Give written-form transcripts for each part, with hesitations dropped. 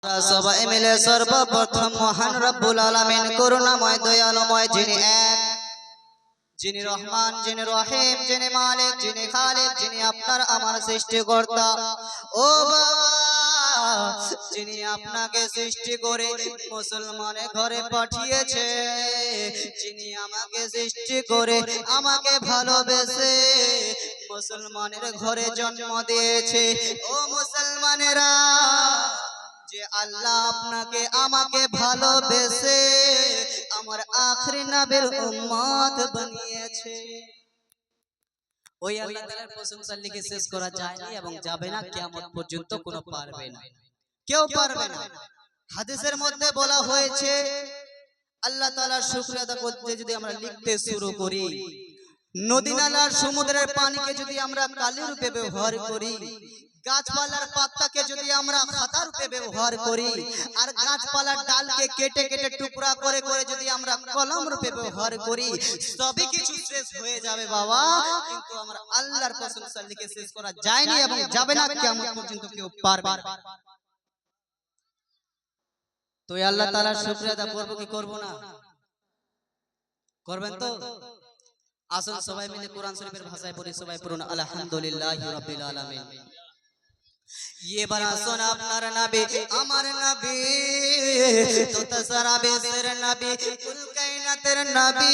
সবাই মিলে সর্বপ্রথম মহান রব্বুল আলামিন করুণাময় দয়ালুময় যিনি এক, যিনি রহমান, যিনি রহিম, যিনি মালিক, যিনি খালিক, যিনি আপনার আমার সৃষ্টিকর্তা। ও বাবা, যিনি আপনাকে সৃষ্টি করে মুসলমানের ঘরে পাঠিয়েছে, যিনি আমাকে সৃষ্টি করে আমাকে ভালোবেসে মুসলমানের ঘরে জন্ম দিয়েছে। ও মুসলমানেরা, যে আল্লাহ আপনাকে আমাকে ভালোবেসে আমার আখরি নবীর উম্মত বানিয়েছে, ওই আল্লাহ তাআলার প্রশংসা লিখে শেষ করা যায়নি এবং যাবে না, কিয়ামত পর্যন্ত কোনো পারবে না, কেউ পারবে না। হাদিসের মধ্যে বলা হয়েছে আল্লাহ তাআলার শুকরিয়া আদা করতে যদি আমরা লিখতে শুরু করি, নদী নালার সমুদ্রের পানিকে যদি আমরা কালি রূপে ব্যবহার করি, গাছপালার পাতাকে যদি আমরা খাতা রূপে ব্যবহার করি, আর গাছপালার ডালকে কেটে কেটে টুকরা করে করে যদি আমরা কলম রূপে ব্যবহার করি, সবই কিছু শেষ হয়ে যাবে বাবা, কিন্তু আমরা আল্লাহর প্রশংসা লিখে শেষ করা যায়নি এবং যাবে না, কিয়ামত পর্যন্ত কেউ পারবে না। তো আল্লাহ তাআলার শুকরিয়া আদা করব কি করব না? করবেন তো? আসুন সবাই মিলে কোরআন শরীফের ভাষায় পড়ি, সবাই পড়ুন আলহামদুলিল্লাহি রাব্বিল আলামিন। ये बना सुन अपना नबी अमर नबी तो तसरा बेसर नबी कुल कायनातर नबी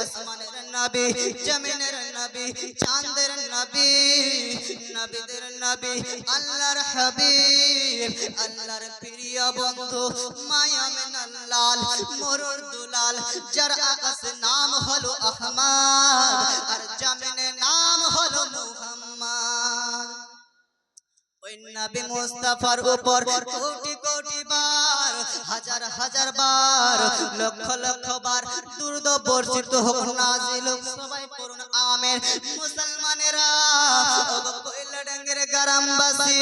आसमानेर नबी जमीनेर नबी चांदेर नबी नबीদের नबी আল্লাহর হাবিব আল্লাহর প্রিয় বন্ধু মায়ামিনাল লাল মরুর দুলাল যার আকাশে নাম হলো আহমদ আর জমিনে নাম হলো মুহাম্মদ। ওই নবী মুস্তাফার উপর কোটি কোটি বার, হাজার হাজার বার, লক্ষ লক্ষ বার দুরূদ বর্ষিত হোক, নাজিল হোক, সবাই পড়ুন আমিন। মুসলমানেরা, ও কয়লাডাঙ্গের গ্রামবাসী,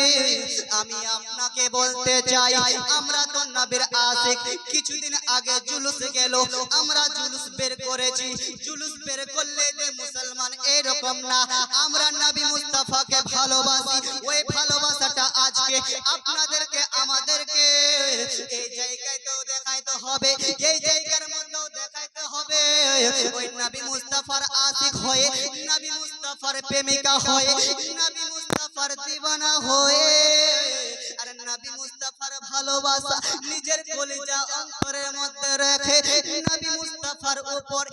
আমি আপনাকে বলতে চাই, আমরা তো নবীর আশিক। কিছুদিন আগে জুলুস গেল, আমরা জুলুস বের করেছি। জুলুস বের করলে যে মুসলমান এরকম না, আমরা নবী মুস্তাফাকে ভালোবাসি। ওই ভালোবাসাটা আজকে আপনাদেরকে আমাদেরকে এই জায়গায় তো দেখাইতে হবে, এই জায়গার মধ্যেও দেখাইতে হবে। ওই নবী মুস্তাফার আশিক হয়ে, নবী মুস্তাফার প্রেমিকা হয়ে, নবী মুস্তাফার দিওয়ানা হয়ে, আর নবী মুস্তাফার ভালোবাসা নিজের কলিজা অন্তরের মধ্যে রেখে নবী মুস্তাফার উপর